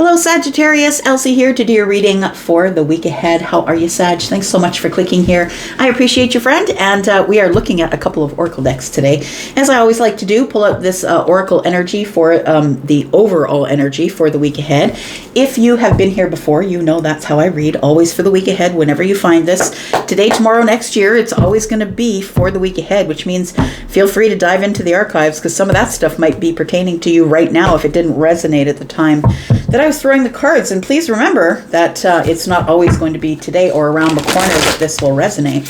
Hello Sagittarius, Elsie here to do your reading for the week ahead. How are you, Sag? Thanks so much for clicking here. I appreciate you, friend, and we are looking at a couple of oracle decks today. As I always like to do, pull out this oracle energy for the overall energy for the week ahead. If you have been here before, you know that's how I read, always for the week ahead whenever you find this. Today, tomorrow, next year, it's always going to be for the week ahead, which means feel free to dive into the archives because some of that stuff might be pertaining to you right now if it didn't resonate at the time that I was throwing the cards. And please remember that it's not always going to be today or around the corner that this will resonate.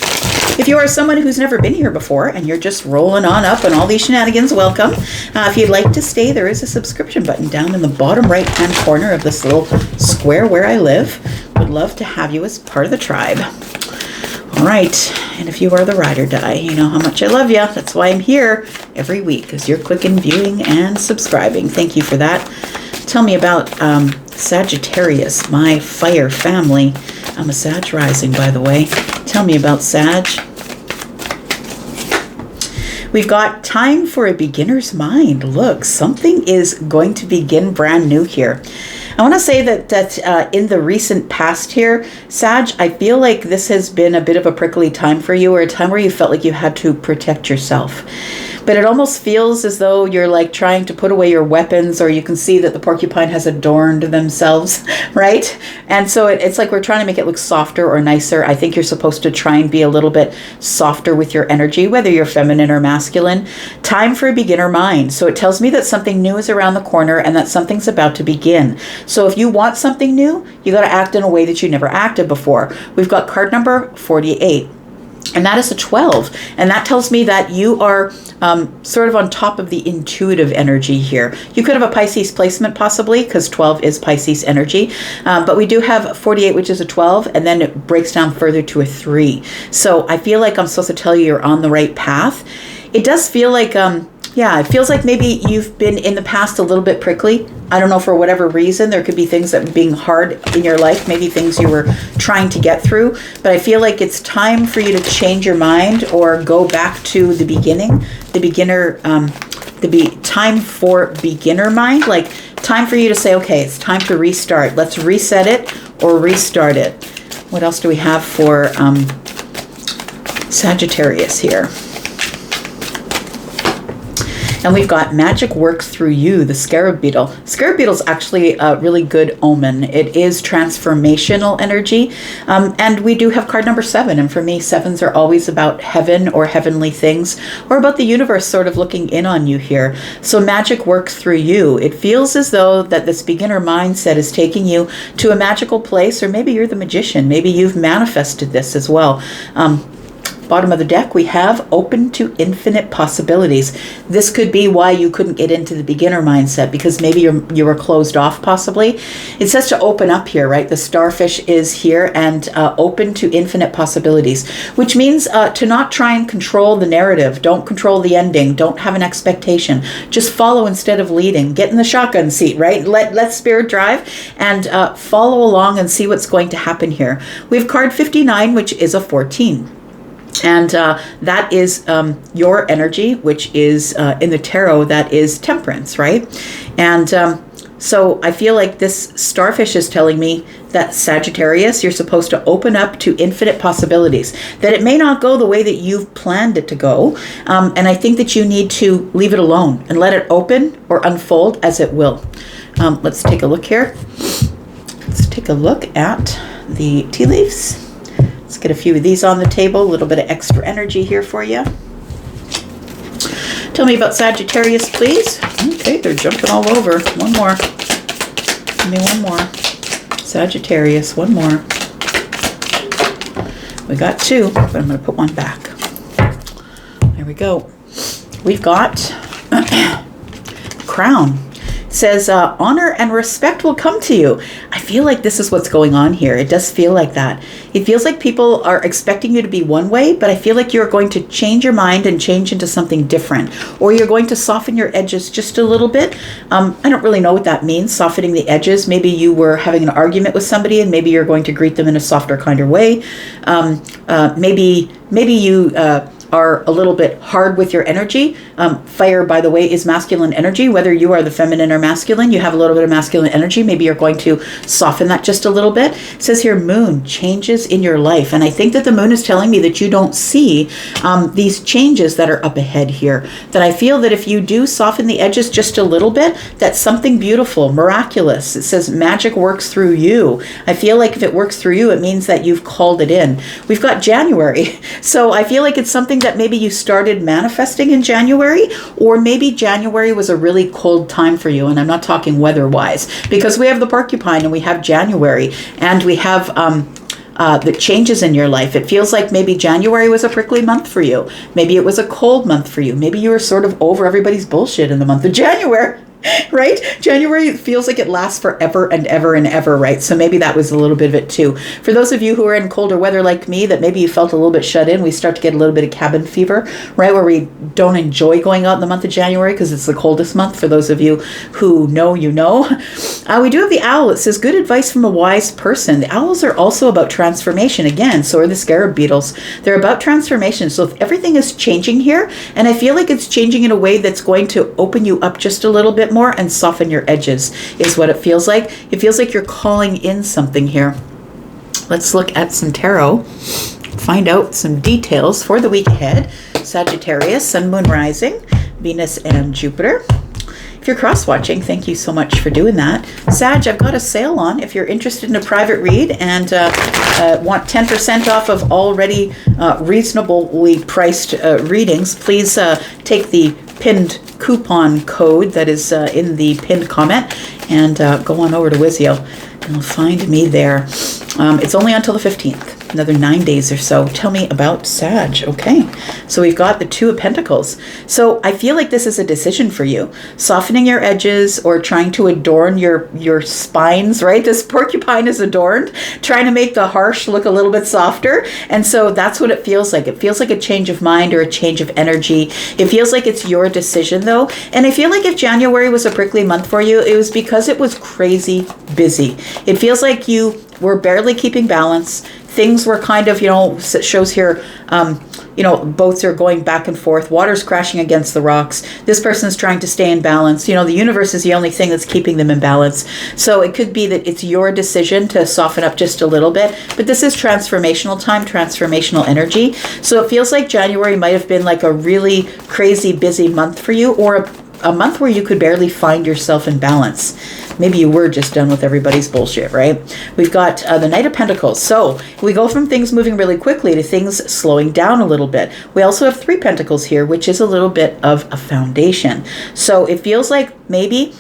If you are someone who's never been here before and you're just rolling on up and all these shenanigans, welcome. If you'd like to stay, there is a subscription button down in the bottom right-hand corner of this little square where I live. Would love to have you as part of the tribe. All right, and if you are the ride or die, you know how much I love you. That's why I'm here every week, because you're clicking, viewing, and subscribing. Thank you for that. Tell me about Sagittarius, my fire family. I'm a Sag rising, by the way. Tell me about Sag. We've got time for a beginner's mind. Look, something is going to begin brand new here. I want to say that in the recent past here, Sag, I feel like this has been a bit of a prickly time for you, or a time where you felt like you had to protect yourself. But it almost feels as though you're like trying to put away your weapons, or you can see that the porcupine has adorned themselves, right? And so it's like we're trying to make it look softer or nicer. I think you're supposed to try and be a little bit softer with your energy, whether you're feminine or masculine. Time for a beginner mind. So it tells me that something new is around the corner and that something's about to begin. So if you want something new, you got to act in a way that you never acted before. We've got card number 48. And that is a 12. And that tells me that you are sort of on top of the intuitive energy here. You could have a Pisces placement possibly, because 12 is Pisces energy. But we do have 48, which is a 12, and then it breaks down further to a 3. So I feel like I'm supposed to tell you you're on the right path. It does feel like, yeah, it feels like maybe you've been in the past a little bit prickly. I don't know, for whatever reason. There could be things that were being hard in your life, maybe things you were trying to get through. But I feel like it's time for you to change your mind or go back to the beginning, the beginner, time for beginner mind. Like time for you to say, okay, it's time to restart. Let's reset it or restart it. What else do we have for Sagittarius here? And we've got magic works through you, the scarab beetle. Scarab beetle is actually a really good omen. It is transformational energy. And we do have card number 7. And for me, 7s are always about heaven or heavenly things, or about the universe sort of looking in on you here. So magic works through you. It feels as though that this beginner mindset is taking you to a magical place, or maybe you're the magician. Maybe you've manifested this as well. Bottom of the deck, we have open to infinite possibilities. This could be why you couldn't get into the beginner mindset, because maybe you were closed off possibly. It says to open up here, right? The starfish is here, and open to infinite possibilities, which means to not try and control the narrative. Don't control the ending. Don't have an expectation. Just follow instead of leading. Get in the shotgun seat, right? Let spirit drive and follow along and see what's going to happen here. We have card 59, which is a 14. And that is your energy, which is in the tarot, that is temperance, right? And so I feel like this starfish is telling me that Sagittarius, you're supposed to open up to infinite possibilities, that it may not go the way that you've planned it to go. And I think that you need to leave it alone and let it open or unfold as it will. Let's take a look here. Let's take a look at the tea leaves. Let's get a few of these on the table, a little bit of extra energy here for you. Tell me about Sagittarius, please. Okay, they're jumping all over. One more. Give me one more. Sagittarius, one more. We got 2, but I'm going to put one back. There we go. We've got Crown. It says, honor and respect will come to you. I feel like this is what's going on here. It does feel like that. It feels like people are expecting you to be one way, but I feel like you're going to change your mind and change into something different. Or you're going to soften your edges just a little bit. I don't really know what that means, softening the edges. Maybe you were having an argument with somebody and maybe you're going to greet them in a softer, kinder way. Maybe you are a little bit hard with your energy. Fire, by the way, is masculine energy. Whether you are the feminine or masculine, you have a little bit of masculine energy. Maybe you're going to soften that just a little bit. It says here, moon, changes in your life. And I think that the moon is telling me that you don't see these changes that are up ahead here. That I feel that if you do soften the edges just a little bit, that's something beautiful, miraculous. It says magic works through you. I feel like if it works through you, it means that you've called it in. We've got January. So I feel like it's something that maybe you started manifesting in January, or maybe January was a really cold time for you. And I'm not talking weather-wise, because we have the porcupine and we have January, and we have the changes in your life. It feels like maybe January was a prickly month for you. Maybe it was a cold month for you. Maybe you were sort of over everybody's bullshit in the month of January. Right? January feels like it lasts forever and ever and ever, right? So maybe that was a little bit of it too. For those of you who are in colder weather like me, that maybe you felt a little bit shut in, we start to get a little bit of cabin fever, right? Where we don't enjoy going out in the month of January because it's the coldest month. For those of you who know, you know. We do have the owl. It says, good advice from a wise person. The owls are also about transformation again. So are the scarab beetles. They're about transformation. So if everything is changing here, and I feel like it's changing in a way that's going to open you up just a little bit more and soften your edges, is what it feels like. It feels like you're calling in something here. Let's look at some tarot, find out some details for the week ahead. Sagittarius, Sun, Moon, Rising, Venus, and Jupiter. If you're cross-watching, thank you so much for doing that. Sag, I've got a sale on. If you're interested in a private read and want 10% off of already reasonably priced readings, please take the pinned coupon code that is in the pinned comment and go on over to Wizio and you'll find me there. It's only until the 15th, another 9 days or so. Tell me about Sag. Okay, so we've got the Two of Pentacles. So I feel like this is a decision for you. Softening your edges or trying to adorn your spines, right? This porcupine is adorned, trying to make the harsh look a little bit softer. And so that's what it feels like. It feels like a change of mind or a change of energy. It feels like it's your decision though. And I feel like if January was a prickly month for you, it was because it was crazy busy. It feels like you were barely keeping balance. Things were kind of, it shows here, boats are going back and forth. Water's crashing against the rocks. This person's trying to stay in balance. The universe is the only thing that's keeping them in balance. So it could be that it's your decision to soften up just a little bit. But this is transformational time, transformational energy. So it feels like January might have been like a really crazy busy month for you, or a month where you could barely find yourself in balance. Maybe you were just done with everybody's bullshit, right? We've got the Knight of Pentacles. So we go from things moving really quickly to things slowing down a little bit. We also have Three Pentacles here, which is a little bit of a foundation. So it feels like maybe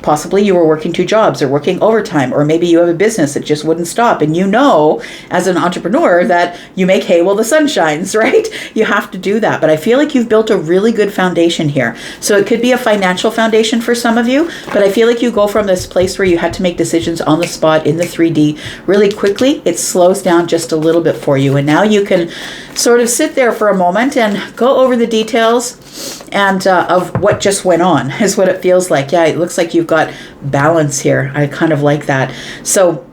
possibly you were working 2 jobs or working overtime, or maybe you have a business that just wouldn't stop. And as an entrepreneur, that you make hay while the sun shines, right? You have to do that. But I feel like you've built a really good foundation here. So it could be a financial foundation for some of you, but I feel like you go from this place where you had to make decisions on the spot in the 3D really quickly. It slows down just a little bit for you. And now you can sort of sit there for a moment and go over the details and of what just went on, is what it feels like. Yeah, it looks like you've got balance here. I kind of like that. So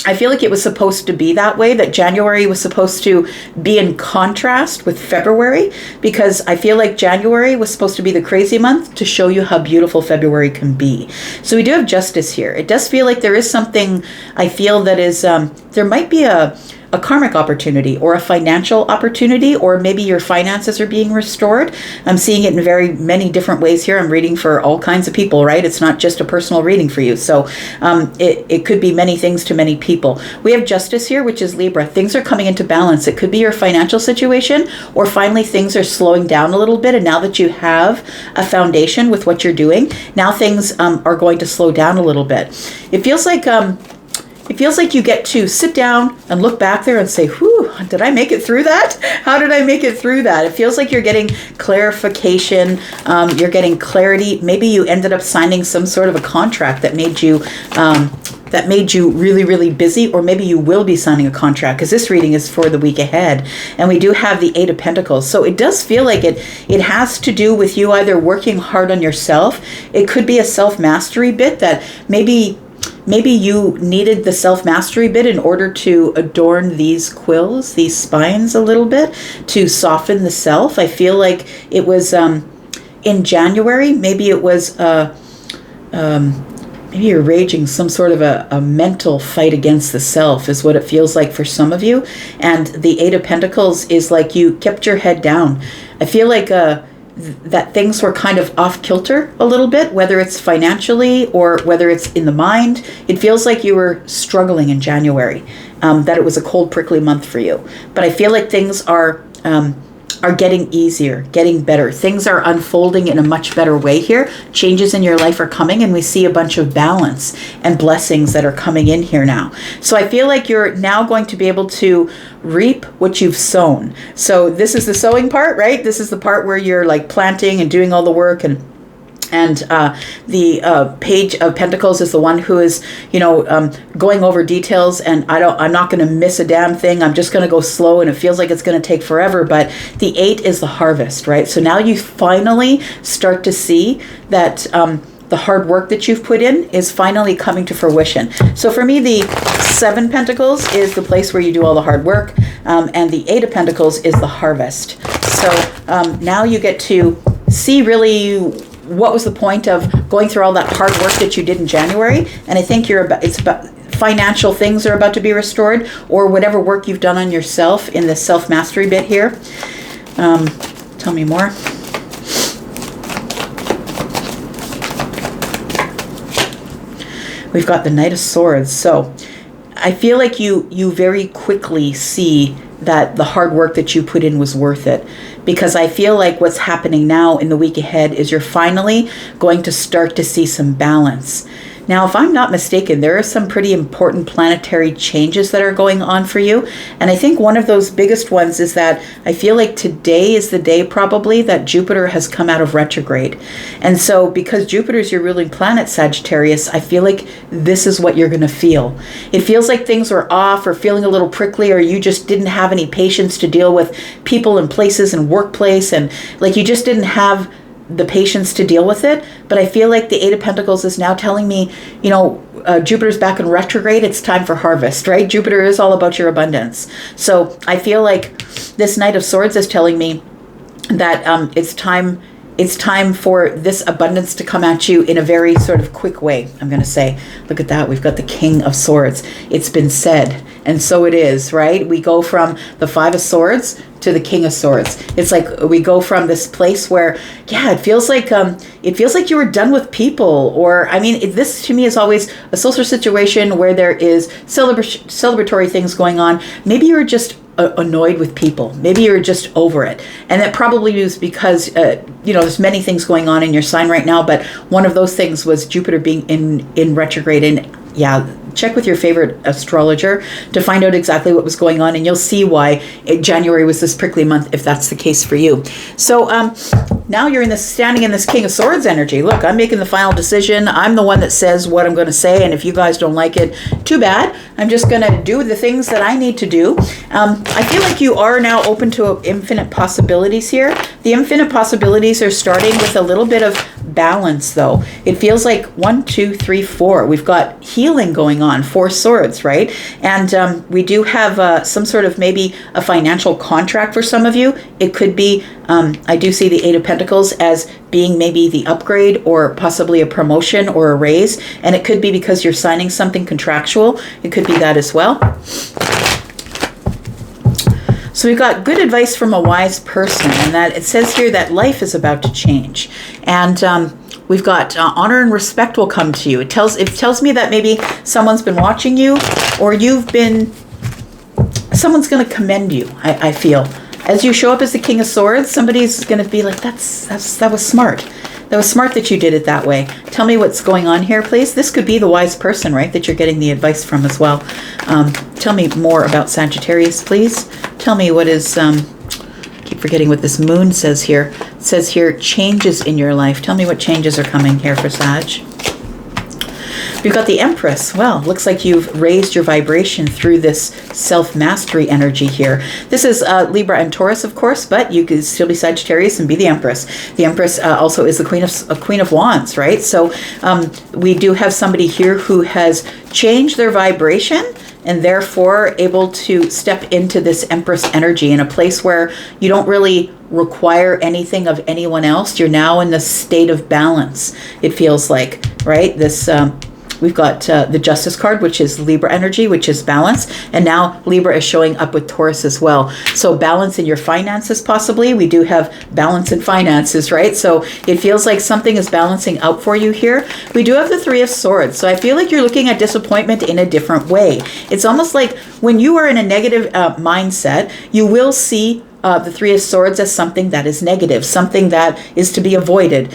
I feel like it was supposed to be that way, that January was supposed to be in contrast with February, because I feel like January was supposed to be the crazy month to show you how beautiful February can be. So we do have Justice here. It does feel like there is something, I feel, that is, there might be a karmic opportunity or a financial opportunity, or maybe your finances are being restored. I'm seeing it in very many different ways here. I'm reading for all kinds of people, right? It's not just a personal reading for you. So it could be many things to many people. We have Justice here, which is Libra. Things are coming into balance. It could be your financial situation, or finally things are slowing down a little bit. And now that you have a foundation with what you're doing, now things are going to slow down a little bit. It feels like you get to sit down and look back there and say, whew, did I make it through that? How did I make it through that? It feels like you're getting clarification. You're getting clarity. Maybe you ended up signing some sort of a contract that made you really, really busy, or maybe you will be signing a contract, because this reading is for the week ahead. And we do have the Eight of Pentacles. So it does feel like it has to do with you either working hard on yourself. It could be a self-mastery bit that maybe maybe you needed the self-mastery bit in order to adorn these quills, these spines a little bit, to soften the self. I feel like it was in January, maybe it was maybe you're raging some sort of a mental fight against the self is what it feels like for some of you. And the Eight of Pentacles is like you kept your head down. I feel like that things were kind of off kilter a little bit, whether it's financially or whether it's in the mind. It feels like you were struggling in January, that it was a cold, prickly month for you. But I feel like things are getting easier, getting better. Things are unfolding in a much better way here. Changes in your life are coming, and we see a bunch of balance and blessings that are coming in here now. So I feel like you're now going to be able to reap what you've sown. So this is the sowing part, right? This is the part where you're like planting and doing all the work, and the Page of Pentacles is the one who is, going over details, and I'm not going to miss a damn thing. I'm just going to go slow, and it feels like it's going to take forever. But the 8 is the harvest, right? So now you finally start to see that the hard work that you've put in is finally coming to fruition. So for me, the 7 Pentacles is the place where you do all the hard work, and the 8 of Pentacles is the harvest. So now you get to see really what was the point of going through all that hard work that you did in January. And I think it's about financial things are about to be restored, or whatever work you've done on yourself in the self-mastery bit here. Tell me more. We've got the Knight of Swords. So I feel like you very quickly see that the hard work that you put in was worth it, because I feel like what's happening now in the week ahead is you're finally going to start to see some balance. Now, if I'm not mistaken, there are some pretty important planetary changes that are going on for you. And I think one of those biggest ones is that I feel like today is the day probably that Jupiter has come out of retrograde. And so because Jupiter is your ruling planet, Sagittarius, I feel like this is what you're going to feel. It feels like things were off or feeling a little prickly, or you just didn't have any patience to deal with people and places and workplace, and like you just didn't have the patience to deal with it. But I feel like the 8 of Pentacles is now telling me, Jupiter's back in retrograde. It's time for harvest, right? Jupiter is all about your abundance. So I feel like this Knight of Swords is telling me that it's time for this abundance to come at you in a very sort of quick way, I'm going to say. Look at that. We've got the King of Swords. It's been said, and so it is, right? We go from the 5 of Swords to the King of Swords. It's like we go from this place where, it feels like you were done with people. Or, this to me is always a social situation where there is celebratory things going on. Maybe you're just annoyed with people. Maybe you're just over it. And that probably is because, there's many things going on in your sign right now, but one of those things was Jupiter being in retrograde. And check with your favorite astrologer to find out exactly what was going on, and you'll see why January was this prickly month, if that's the case for you. So now you're standing in this King of Swords energy. Look, I'm making the final decision. I'm the one that says what I'm going to say, and if you guys don't like it, too bad. I'm just going to do the things that I need to do. I feel like you are now open to infinite possibilities here. The infinite possibilities are starting with a little bit of balance, though. It feels like 1, 2, 3, 4. We've got healing going on, 4 swords, right? And we do have some sort of maybe a financial contract for some of you. It could be, I do see the 8 of Pentacles as being maybe the upgrade or possibly a promotion or a raise. And it could be because you're signing something contractual. It could be that as well. So we've got good advice from a wise person, and that it says here that life is about to change. And we've got honor and respect will come to you. It tells me that maybe someone's been watching you, or someone's going to commend you, I feel. As you show up as the King of Swords, somebody's going to be like, that was smart. That was smart that you did it that way. Tell me what's going on here, please. This could be the wise person, right, that you're getting the advice from as well. Tell me more about Sagittarius, please. Tell me what is, keep forgetting what this moon says here. It says here, changes in your life. Tell me what changes are coming here for Sag. You've got the Empress. Well, looks like you've raised your vibration through this self-mastery energy here. This is Libra and Taurus, of course, but you could still be Sagittarius and be the Empress. The Empress also is the Queen of Wands, right? So we do have somebody here who has changed their vibration and therefore able to step into this Empress energy in a place where you don't really require anything of anyone else. You're now in the state of balance, it feels like, right? This we've got the Justice card, which is Libra energy, which is balance. And now Libra is showing up with Taurus as well. So balance in your finances, possibly. We do have balance in finances, right? So it feels like something is balancing out for you here. We do have the Three of Swords. So I feel like you're looking at disappointment in a different way. It's almost like when you are in a negative mindset, you will see the Three of Swords as something that is negative, something that is to be avoided.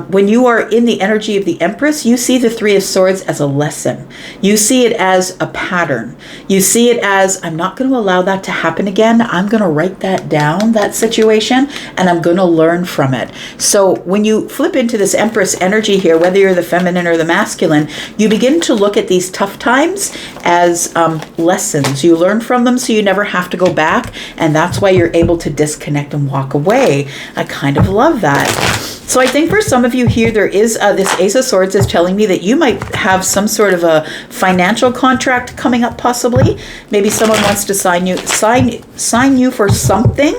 When you are in the energy of the Empress, you see the Three of Swords as a lesson. You see it as a pattern. You see it as, I'm not going to allow that to happen again. I'm going to write that down, that situation, and I'm going to learn from it. So when you flip into this Empress energy here, whether you're the feminine or the masculine, you begin to look at these tough times as lessons. You learn from them so you never have to go back, and that's why you're able to disconnect and walk away. I kind of love that. So I think for some of you here, there is this Ace of Swords is telling me that you might have some sort of a financial contract coming up, possibly. Maybe someone wants to sign you for something.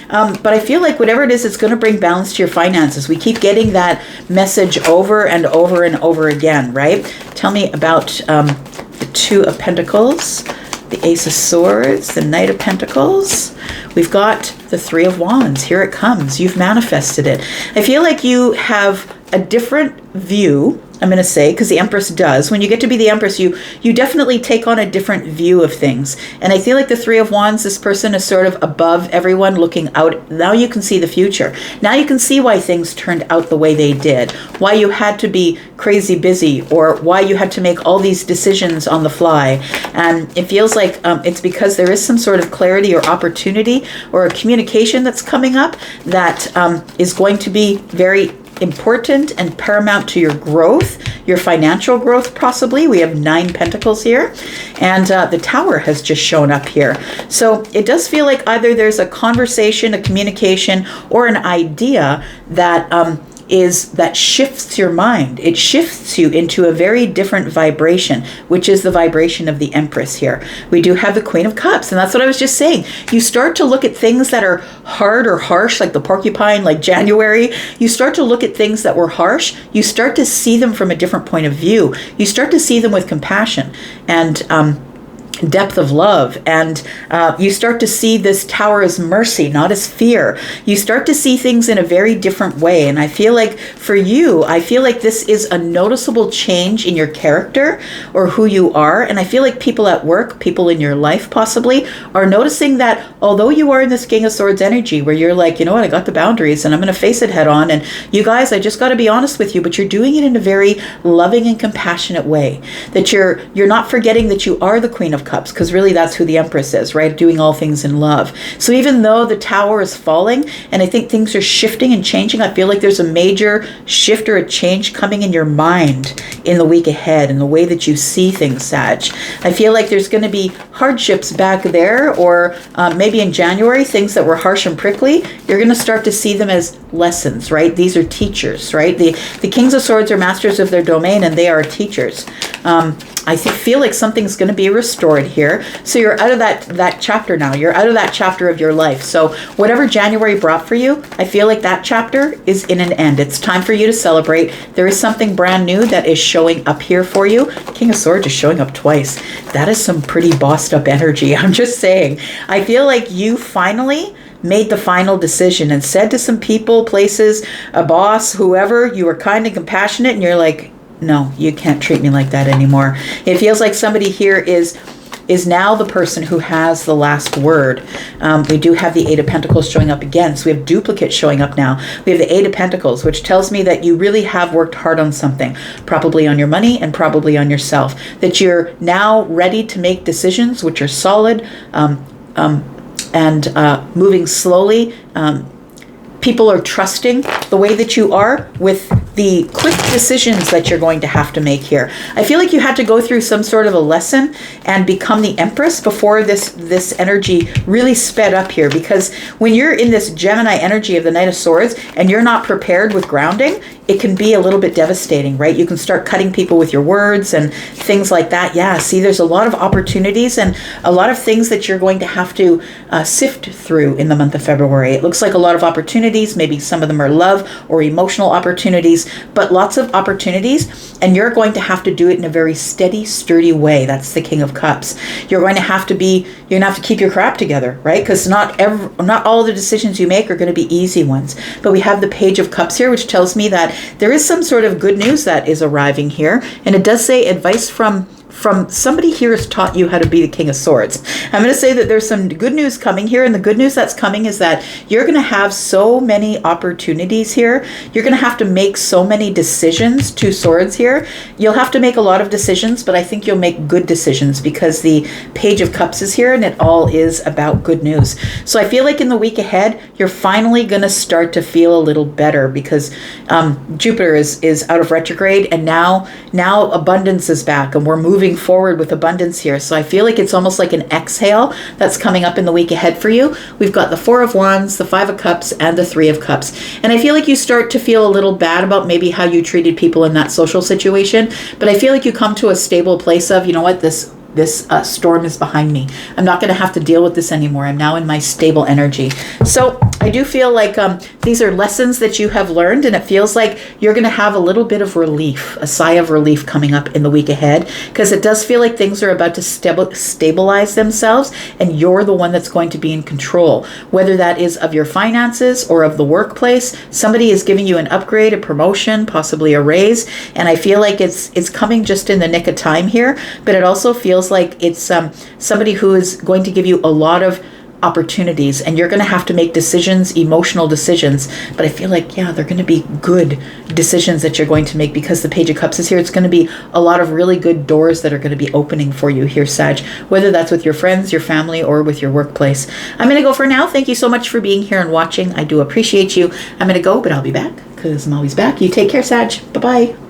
But I feel like whatever it is, it's going to bring balance to your finances. We keep getting that message over and over and over again, right? Tell me about the Two of Pentacles, the Ace of Swords, the Knight of Pentacles. We've got the Three of Wands. Here it comes. You've manifested it. I feel like you have a different view, I'm going to say, because the Empress does. When you get to be the Empress, you definitely take on a different view of things. And I feel like the Three of Wands, this person is sort of above everyone, looking out. Now you can see the future. Now you can see why things turned out the way they did, why you had to be crazy busy, or why you had to make all these decisions on the fly. And it feels like it's because there is some sort of clarity or opportunity or a communication that's coming up that is going to be very important and paramount to your growth, your financial growth, possibly. We have 9 Pentacles here, and the Tower has just shown up here. So it does feel like either there's a conversation, a communication, or an idea that that shifts your mind. It shifts you into a very different vibration, which is the vibration of the Empress here. We do have the Queen of Cups, and that's what I was just saying. You start to look at things that are hard or harsh, like the porcupine, like January. You start to look at things that were harsh. You start to see them from a different point of view. You start to see them with compassion and depth of love, and you start to see this Tower as mercy, not as fear. You start to see things in a very different way, and I feel like for you, I feel like this is a noticeable change in your character or who you are, and I feel like people at work, people in your life possibly, are noticing that although you are in this King of Swords energy where you're like, you know what, I got the boundaries and I'm going to face it head on, and you guys, I just got to be honest with you, but you're doing it in a very loving and compassionate way, that you're not forgetting that you are the Queen of Cups, because really that's who the Empress is, right? Doing all things in love. So even though the Tower is falling and I think things are shifting and changing, I feel like there's a major shift or a change coming in your mind in the week ahead, in the way that you see things, Sag. I feel like there's going to be hardships back there, or maybe in January, things that were harsh and prickly, you're going to start to see them as lessons, right? These are teachers, right? The Kings of Swords are masters of their domain, and they are teachers. I feel like something's going to be restored here. So you're out of that chapter now. You're out of that chapter of your life. So whatever January brought for you, I feel like that chapter is in an end. It's time for you to celebrate. There is something brand new that is showing up here for you. King of Swords is showing up twice. That is some pretty bossed up energy. I'm just saying. I feel like you finally made the final decision and said to some people, places, a boss, whoever, you were kind and compassionate, and you're like, no, you can't treat me like that anymore. It feels like somebody here is now the person who has the last word. We do have the Eight of Pentacles showing up again. So we have duplicates showing up now. We have the Eight of Pentacles, which tells me that you really have worked hard on something, probably on your money and probably on yourself, that you're now ready to make decisions which are solid and moving slowly. People are trusting the way that you are with the quick decisions that you're going to have to make here. I feel like you had to go through some sort of a lesson and become the Empress before this energy really sped up here, because when you're in this Gemini energy of the Knight of Swords and you're not prepared with grounding, it can be a little bit devastating, right? You can start cutting people with your words and things like that. Yeah, see, there's a lot of opportunities and a lot of things that you're going to have to sift through in the month of February. It looks like a lot of opportunities. Maybe some of them are love or emotional opportunities, but lots of opportunities, and you're going to have to do it in a very steady, sturdy way. That's the King of Cups. You're going to have to keep your crap together, right? Because not all the decisions you make are going to be easy ones. But we have the Page of Cups here, which tells me that there is some sort of good news that is arriving here. And it does say advice from somebody here has taught you how to be the King of Swords. I'm going to say that there's some good news coming here. And the good news that's coming is that you're going to have so many opportunities here. You're going to have to make so many decisions, 2 swords here. You'll have to make a lot of decisions, but I think you'll make good decisions because the Page of Cups is here and it all is about good news. So I feel like in the week ahead, you're finally going to start to feel a little better because Jupiter is out of retrograde, and now abundance is back and we're moving forward with abundance here. So I feel like it's almost like an exhale that's coming up in the week ahead for you. We've got the 4 of Wands, the 5 of Cups, and the 3 of Cups. And I feel like you start to feel a little bad about maybe how you treated people in that social situation. But I feel like you come to a stable place of, you know what, this storm is behind me. I'm not going to have to deal with this anymore. I'm now in my stable energy. So I do feel like these are lessons that you have learned, and it feels like you're going to have a little bit of relief, a sigh of relief coming up in the week ahead, because it does feel like things are about to stabilize themselves, and you're the one that's going to be in control, whether that is of your finances or of the workplace. Somebody is giving you an upgrade, a promotion, possibly a raise, and I feel like it's coming just in the nick of time here, but it also feels like it's somebody who is going to give you a lot of opportunities, and you're going to have to make decisions, emotional decisions. But I feel like, yeah, they're going to be good decisions that you're going to make because the Page of Cups is here. It's going to be a lot of really good doors that are going to be opening for you here, Sag, whether that's with your friends, your family, or with your workplace. I'm going to go for now. Thank you so much for being here and watching. I do appreciate you. I'm going to go, but I'll be back because I'm always back. You take care, Sag. Bye-bye.